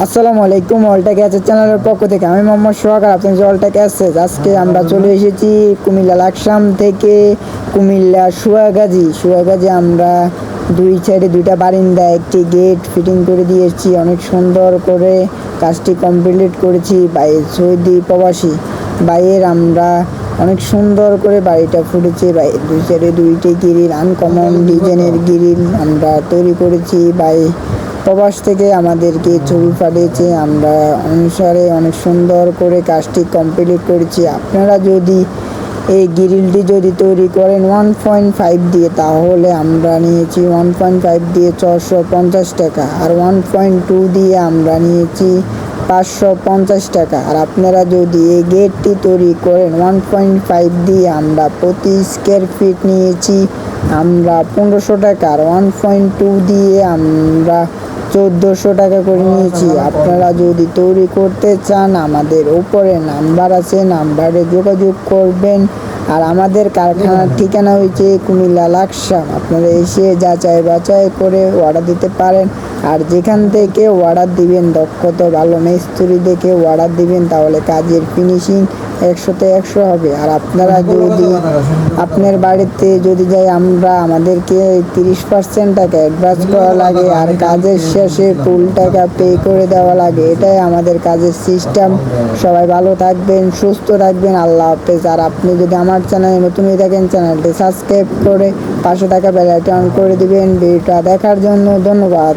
আসসালামু আলাইকুম। অলটেক অ্যাসেস চ্যানেলের পক্ষ থেকে আমি মোহাম্মদ সোহাগ, আর আপনার যে অলটেক অ্যাসেস। আজকে আমরা চলে এসেছি কুমিল্লা লাকসাম থেকে কুমিল্লা সুয়াগাজী। আমরা দুই সাইডে দুইটা বারিন্দা, একটি গেট ফিটিং করে দিয়েছি। অনেক সুন্দর করে কাজটি কমপ্লিট করেছি সৌদি প্রবাসী ভাইয়ের। আমরা অনেক সুন্দর করে বাড়িটা ফুটেছে। দুই সাইডে দুইটি গ্রিল, আনকমন ডিজাইনের গ্রিল আমরা তৈরি করেছি। প্রবাস থেকে আমাদেরকে ছবি পাঠিয়েছে, আমরা অনুসারে অনেক সুন্দর করে কাজটি কমপ্লিট করেছি। আপনারা যদি এই গ্রিলটি যদি তৈরি করেন 1.5 দিয়ে, তাহলে আমরা নিয়েছি 1.5 দিয়ে 450 টাকা, আর 1.2 দিয়ে আমরা নিয়েছি 550 টাকা। আর আপনারা যদি এই গেটটি তৈরি করেন 1.5 দিয়ে, আমরা প্রতি স্কোয়ার ফিট নিয়েছি আমরা 1500 টাকা, আর 1.2 দিয়ে আমরা 1400 টাকা করে নিয়েছি। আপনারা যদি তৈরি করতে চান, আমাদের উপরে নাম্বার আছে, নাম্বারে যোগাযোগ করবেন। আর আমাদের কারখানার ঠিকানা হয়েছে কুমিল্লা লাকসাম। আপনারা এসে যাচাই বাছাই করে অর্ডার দিতে পারেন। আর যেখান থেকে অর্ডার দিবেন, দক্ষতা ভালো মিস্ত্রি দেখে অর্ডার দিবেন, তাহলে কাজের ফিনিশিং 100তে 100 হবে। আর আপনারা যদি আপনার বাড়িতে যদি যাই, আমাদেরকে 30% টাকা অ্যাডভান্স করা লাগে, আর কাজের শেষে ফুল টাকা পে করে দেওয়া লাগে। এটাই আমাদের কাজের সিস্টেম। সবাই ভালো থাকবেন, সুস্থ থাকবেন। আল্লাহ হাফেজ। আর আপনি যদি আমার চ্যানেলে নতুন হয়ে থাকেন, চ্যানেলটি সাবস্ক্রাইব করে পাশে থাকা বেল আইকন অন করে দিবেন। ভিডিওটা দেখার জন্য ধন্যবাদ।